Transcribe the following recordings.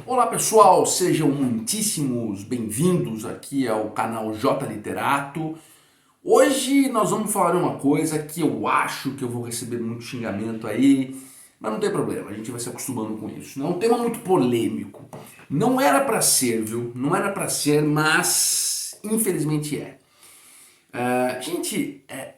Olá pessoal, sejam muitíssimos bem-vindos aqui ao canal J Literato. Hoje nós vamos falar de uma coisa que eu acho que eu vou receber muito xingamento aí, mas não tem problema, a gente vai se acostumando com isso. É um tema muito polêmico. Não era pra ser, viu? Não era pra ser, mas infelizmente é.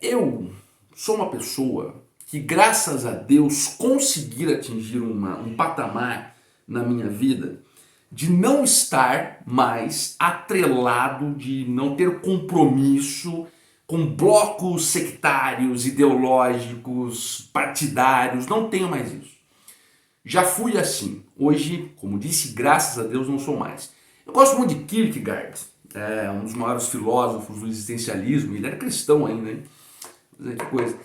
Eu sou uma pessoa que, graças a Deus, consegui atingir um patamar na minha vida de não estar mais atrelado, de não ter compromisso com blocos sectários, ideológicos, partidários, não tenho mais isso. Já fui assim. Hoje, como disse, graças a Deus não sou mais. Eu gosto muito de Kierkegaard, um dos maiores filósofos do existencialismo, ele era cristão ainda, hein? Que coisa.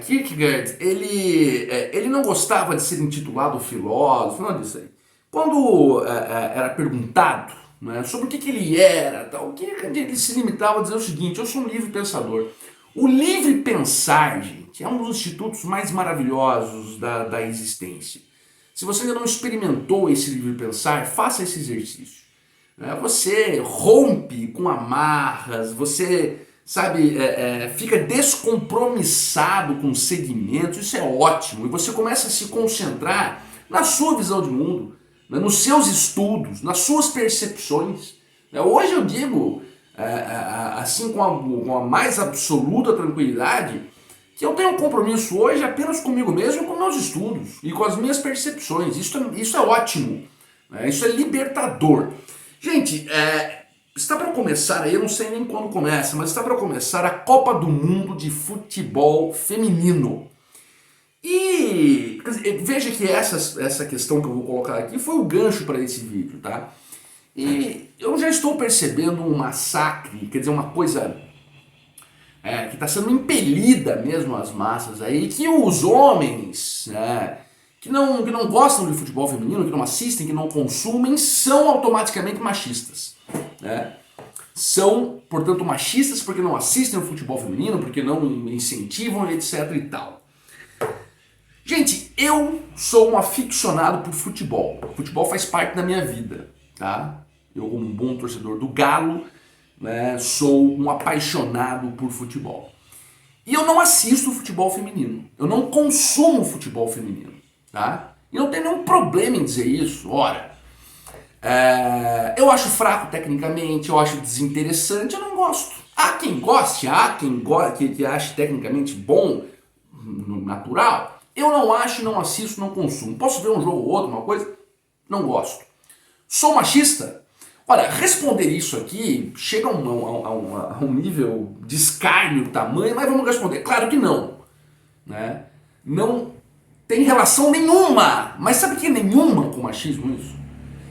Kierkegaard, ele não gostava de ser intitulado filósofo, nada disso aí. Quando era perguntado, né, sobre o que ele era, tal, ele se limitava a dizer o seguinte: eu sou um livre pensador. O livre pensar, gente, é um dos institutos mais maravilhosos da existência. Se você ainda não experimentou esse livre pensar, faça esse exercício. Você rompe com amarras, você, sabe, fica descompromissado com segmentos, isso é ótimo. E você começa a se concentrar na sua visão de mundo, né, nos seus estudos, nas suas percepções. Hoje eu digo, assim com a mais absoluta tranquilidade, que eu tenho um compromisso hoje apenas comigo mesmo, com meus estudos e com as minhas percepções. Isso é ótimo, né? Isso é libertador. Gente, está para começar aí, eu não sei nem quando começa, mas está para começar a Copa do Mundo de Futebol Feminino. E veja que essa questão que eu vou colocar aqui foi o gancho para esse vídeo, tá? E eu já estou percebendo um massacre, quer dizer, uma coisa que está sendo impelida mesmo às massas aí, que os homens que não gostam de futebol feminino, que não assistem, que não consumem, são automaticamente machistas. Né? São, portanto, machistas porque não assistem ao futebol feminino, porque não incentivam, etc e tal. Gente, eu sou um aficionado por futebol. O futebol faz parte da minha vida, tá? Eu, como um bom torcedor do Galo, né, sou um apaixonado por futebol. E eu não assisto futebol feminino. Eu não consumo futebol feminino, tá? E não tem nenhum problema em dizer isso. Ora, eu acho fraco tecnicamente, eu acho desinteressante, eu não gosto. Há quem goste, que ache tecnicamente bom, natural. Eu não acho, não assisto, não consumo. Posso ver um jogo ou outro, uma coisa? Não gosto. Sou machista? Olha, responder isso aqui chega a um nível de escárnio tamanho, mas vamos responder. Claro que não. Né? Não tem relação nenhuma, mas sabe que é nenhuma com machismo isso?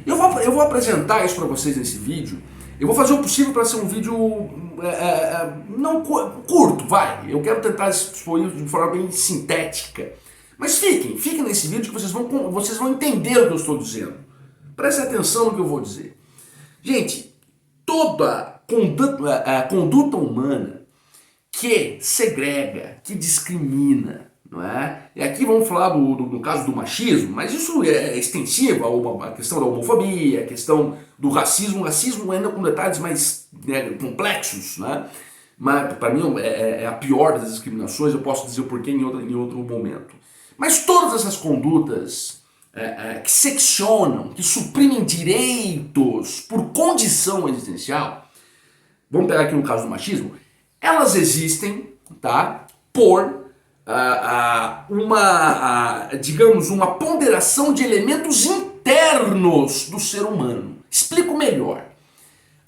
Eu vou apresentar isso para vocês nesse vídeo. Eu vou fazer o possível para ser um vídeo não curto, vai. Eu quero tentar expor isso de forma bem sintética. Mas fiquem nesse vídeo que vocês vão entender o que eu estou dizendo. Prestem atenção no que eu vou dizer. Gente, toda conduta humana que segrega, que discrimina, não é? E aqui vamos falar no caso do machismo, mas isso é extensivo a questão da homofobia, a questão do racismo. O racismo ainda com detalhes mais complexos, né? Mas para mim é a pior das discriminações, eu posso dizer o porquê em outro momento. Mas todas essas condutas que seccionam, que suprimem direitos por condição existencial, vamos pegar aqui no caso do machismo, elas existem, tá, por digamos, uma ponderação de elementos internos do ser humano. Explico melhor.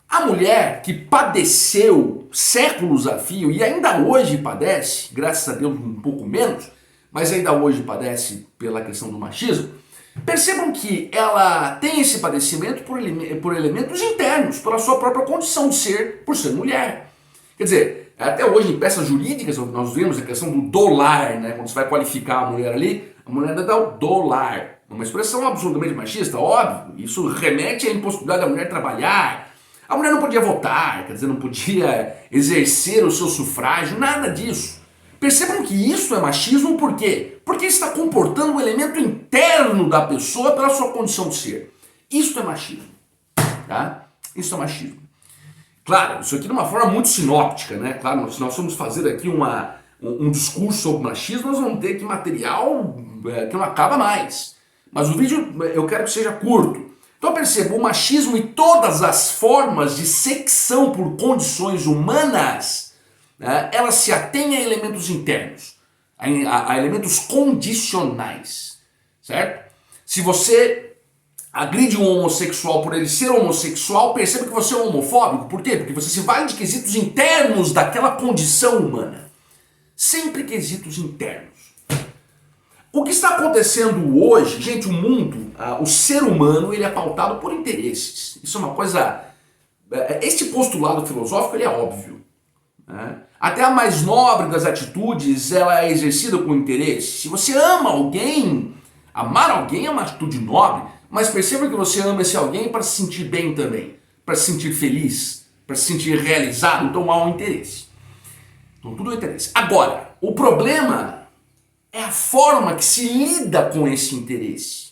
A mulher que padeceu séculos a fio e ainda hoje padece, graças a Deus um pouco menos, mas ainda hoje padece pela questão do machismo, percebam que ela tem esse padecimento por elementos internos, pela sua própria condição de ser, por ser mulher. Quer dizer, até hoje em peças jurídicas nós vemos a questão do dolar, né? Quando você vai qualificar a mulher ali, a mulher dá o dolar. Uma expressão absolutamente machista, óbvio. Isso remete à impossibilidade da mulher trabalhar. A mulher não podia votar, quer dizer, não podia exercer o seu sufrágio, nada disso. Percebam que isso é machismo por quê? Porque está comportando um elemento interno da pessoa pela sua condição de ser. Isso é machismo, tá? Isso é machismo. Claro, isso aqui de uma forma muito sinóptica, né? Claro, se nós formos fazer aqui um discurso sobre machismo, nós vamos ter aqui material que não acaba mais. Mas o vídeo eu quero que seja curto. Então perceba, o machismo e todas as formas de secção por condições humanas, né, elas se atêm a elementos internos, a elementos condicionais, certo? Se você agride um homossexual por ele ser homossexual, perceba que você é homofóbico. Por quê? Porque você se vale de quesitos internos daquela condição humana. Sempre quesitos internos. O que está acontecendo hoje, gente, o mundo, o ser humano, ele é pautado por interesses. Isso é uma coisa... Este postulado filosófico, ele é óbvio, né? Até a mais nobre das atitudes, ela é exercida com interesse. Se você ama alguém, amar alguém é uma atitude nobre, mas perceba que você ama esse alguém para se sentir bem também, para se sentir feliz, para se sentir realizado, então há um interesse. Então tudo é interesse. Agora, o problema é a forma que se lida com esse interesse.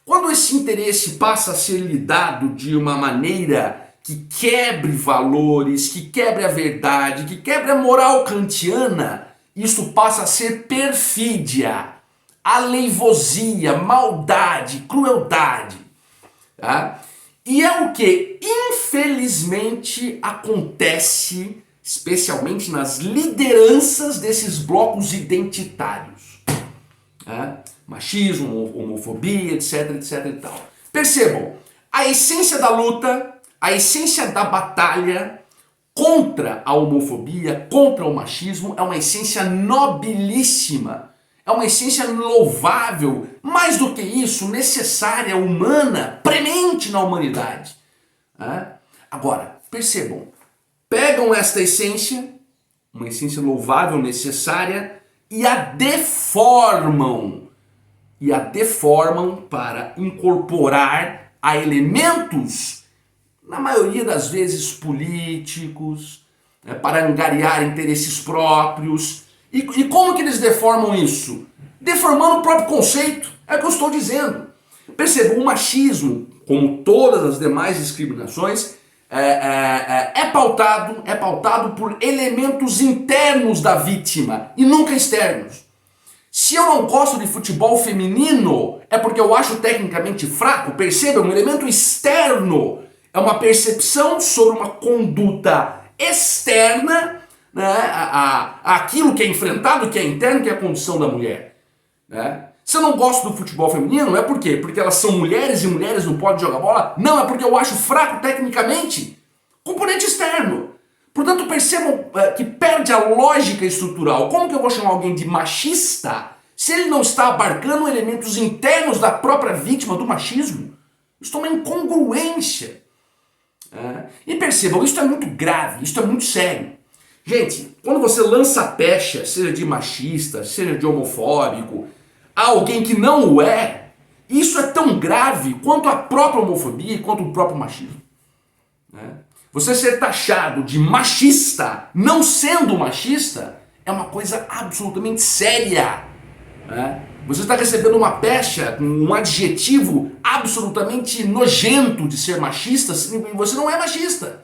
Quando esse interesse passa a ser lidado de uma maneira que quebre valores, que quebre a verdade, que quebre a moral kantiana, isso passa a ser perfídia, aleivosia, maldade, crueldade. Tá? E é o que, infelizmente, acontece, especialmente nas lideranças desses blocos identitários. Tá? Machismo, homofobia, etc, etc e tal. Percebam, a essência da luta, a essência da batalha contra a homofobia, contra o machismo, é uma essência nobilíssima. É uma essência louvável, mais do que isso, necessária, humana, premente na humanidade. Agora, percebam, pegam esta essência, uma essência louvável, necessária, e a deformam. E a deformam para incorporar a elementos, na maioria das vezes políticos, para angariar interesses próprios. E como que eles deformam isso? Deformando o próprio conceito, é o que eu estou dizendo. Perceba, o machismo, como todas as demais discriminações, é pautado por elementos internos da vítima e nunca externos. Se eu não gosto de futebol feminino, é porque eu acho tecnicamente fraco. Perceba, um elemento externo é uma percepção sobre uma conduta externa, né, aquilo que é enfrentado, que é interno, que é a condição da mulher. Né? Se eu não gosto do futebol feminino, é por quê? Porque elas são mulheres e mulheres não podem jogar bola? Não, é porque eu acho fraco tecnicamente. Componente externo. Portanto, percebam que perde a lógica estrutural. Como que eu vou chamar alguém de machista se ele não está abarcando elementos internos da própria vítima do machismo? Isso é uma incongruência. E percebam, isso é muito grave, isso é muito sério. Gente, quando você lança pecha, seja de machista, seja de homofóbico, a alguém que não o é, isso é tão grave quanto a própria homofobia e quanto o próprio machismo. Você ser taxado de machista, não sendo machista, é uma coisa absolutamente séria. Você está recebendo uma pecha, um adjetivo absolutamente nojento de ser machista, e você não é machista.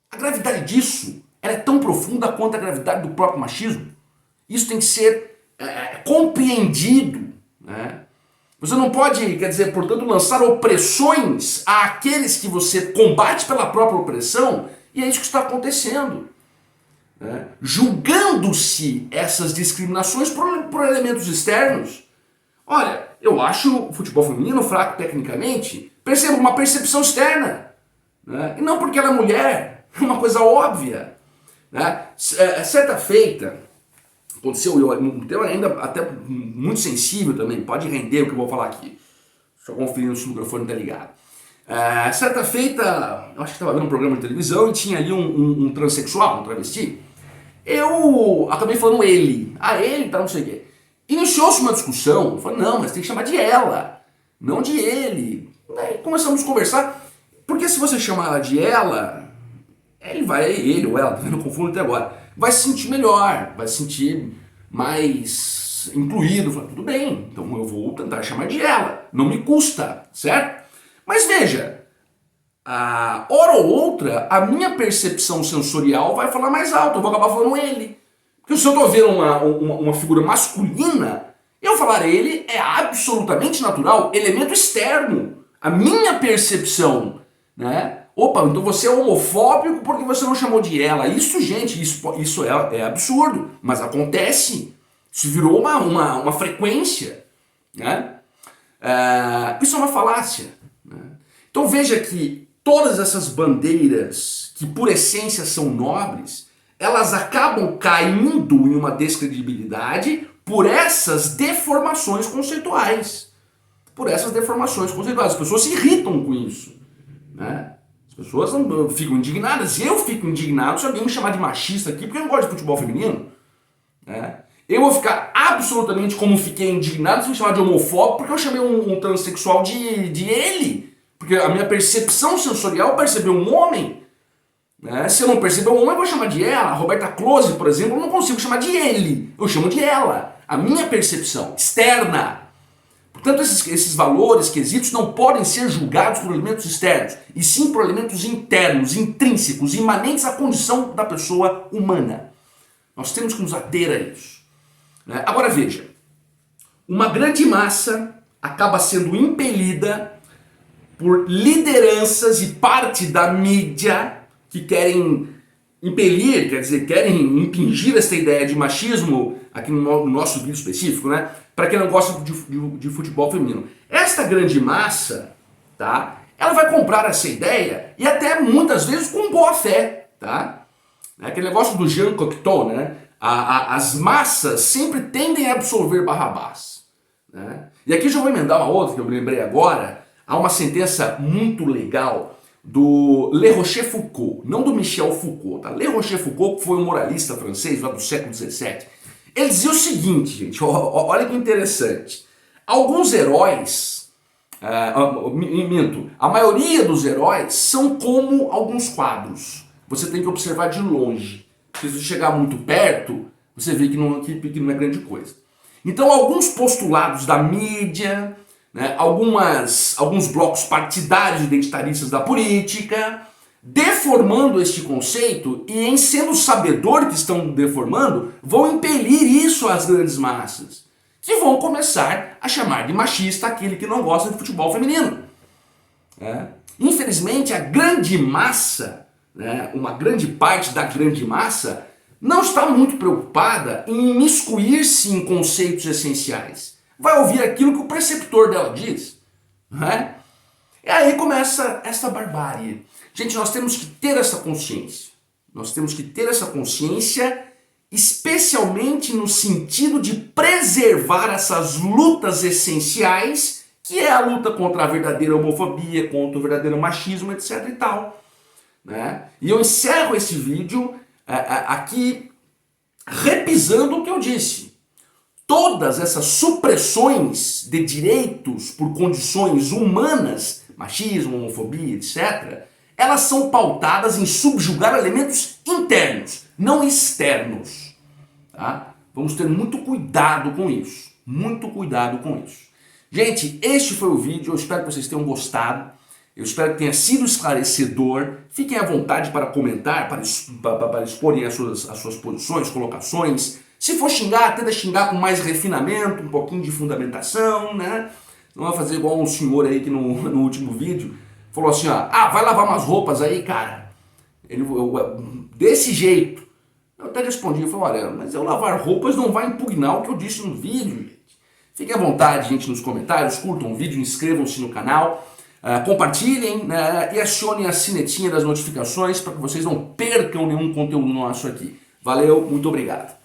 A gravidade disso ela é tão profunda quanto a gravidade do próprio machismo. Isso tem que ser compreendido. Você não pode, quer dizer, portanto, lançar opressões àqueles que você combate pela própria opressão, e é isso que está acontecendo. Julgando-se essas discriminações por elementos externos. Olha, eu acho o futebol feminino fraco tecnicamente, perceba, uma percepção externa. E não porque ela é mulher, é uma coisa óbvia. Certa feita, aconteceu um tema ainda até muito sensível também, pode render o que eu vou falar aqui. Deixa eu conferir se o microfone está ligado. Certa feita, eu acho que estava vendo um programa de televisão e tinha ali um transexual, um travesti. Eu acabei falando ele, ele tá não sei o quê. Iniciou-se uma discussão, eu falei, não, mas tem que chamar de ela, não de ele. Daí começamos a conversar, porque se você chamar ela de ela, ele ou ela, não confundo até agora, vai se sentir melhor, vai se sentir mais incluído. Eu falei, tudo bem, então eu vou tentar chamar de ela, não me custa, certo? Mas veja, hora ou outra, a minha percepção sensorial vai falar mais alto, eu vou acabar falando ele. Porque se eu estou vendo uma figura masculina, eu falar ele é absolutamente natural, elemento externo, a minha percepção, né? Opa, então você é homofóbico porque você não chamou de ela. Isso, gente, isso é absurdo, mas acontece. Isso virou uma frequência, né? Isso é uma falácia, né? Então veja que todas essas bandeiras, que por essência são nobres, elas acabam caindo em uma descredibilidade por essas deformações conceituais. Por essas deformações conceituais. As pessoas se irritam com isso, né? As pessoas ficam indignadas. Eu fico indignado se alguém me chamar de machista aqui porque eu não gosto de futebol feminino, né? Eu vou ficar absolutamente como fiquei indignado se me chamar de homofóbico porque eu chamei um transexual de ele. Porque a minha percepção sensorial percebeu um homem. Né? Se eu não perceber um homem, eu vou chamar de ela. A Roberta Close, por exemplo, eu não consigo chamar de ele. Eu chamo de ela. A minha percepção externa. Portanto, esses valores, quesitos, não podem ser julgados por elementos externos, e sim por elementos internos, intrínsecos, imanentes à condição da pessoa humana. Nós temos que nos ater a isso. Né? Agora veja, uma grande massa acaba sendo impelida por lideranças e parte da mídia que querem impelir, quer dizer, querem impingir essa ideia de machismo, aqui no nosso vídeo específico, né? Para quem não gosta de futebol feminino. Esta grande massa, tá? Ela vai comprar essa ideia e até muitas vezes com boa fé, tá? Aquele negócio do Jean Cocteau, né? As massas sempre tendem a absorver Barrabás, né? E aqui já vou emendar uma outra que eu me lembrei agora. Há uma sentença muito legal do Le Rochefoucauld, não do Michel Foucault, tá? Le Rochefoucauld, que foi um moralista francês lá do século XVII, ele dizia o seguinte, gente, olha que interessante. Alguns heróis, a maioria dos heróis são como alguns quadros. Você tem que observar de longe. Porque se você chegar muito perto, você vê que não é grande coisa. Então, alguns postulados da mídia, né, alguns blocos partidários identitaristas da política, deformando este conceito e, em sendo sabedor que estão deformando, vão impelir isso às grandes massas, que vão começar a chamar de machista aquele que não gosta de futebol feminino. Infelizmente, a grande massa, né, uma grande parte da grande massa, não está muito preocupada em imiscuir-se em conceitos essenciais. Vai ouvir aquilo que o preceptor dela diz, né? E aí começa essa barbárie. Gente, nós temos que ter essa consciência. Nós temos que ter essa consciência, especialmente no sentido de preservar essas lutas essenciais, que é a luta contra a verdadeira homofobia, contra o verdadeiro machismo, etc e tal. Né? E eu encerro esse vídeo aqui repisando o que eu disse. Todas essas supressões de direitos por condições humanas, machismo, homofobia, etc., elas são pautadas em subjugar elementos internos, não externos. Tá? Vamos ter muito cuidado com isso. Muito cuidado com isso. Gente, este foi o vídeo. Eu espero que vocês tenham gostado. Eu espero que tenha sido esclarecedor. Fiquem à vontade para comentar, para exporem as suas posições, colocações. Se for xingar, tenta xingar com mais refinamento, um pouquinho de fundamentação, né? Não vai fazer igual um senhor aí que no último vídeo falou assim, ó, vai lavar umas roupas aí, cara. Desse jeito. Eu até respondi, eu falei, olha, mas eu lavar roupas não vai impugnar o que eu disse no vídeo, gente. Fiquem à vontade, gente, nos comentários, curtam o vídeo, inscrevam-se no canal, compartilhem, né, e acionem a sinetinha das notificações para que vocês não percam nenhum conteúdo nosso aqui. Valeu, muito obrigado.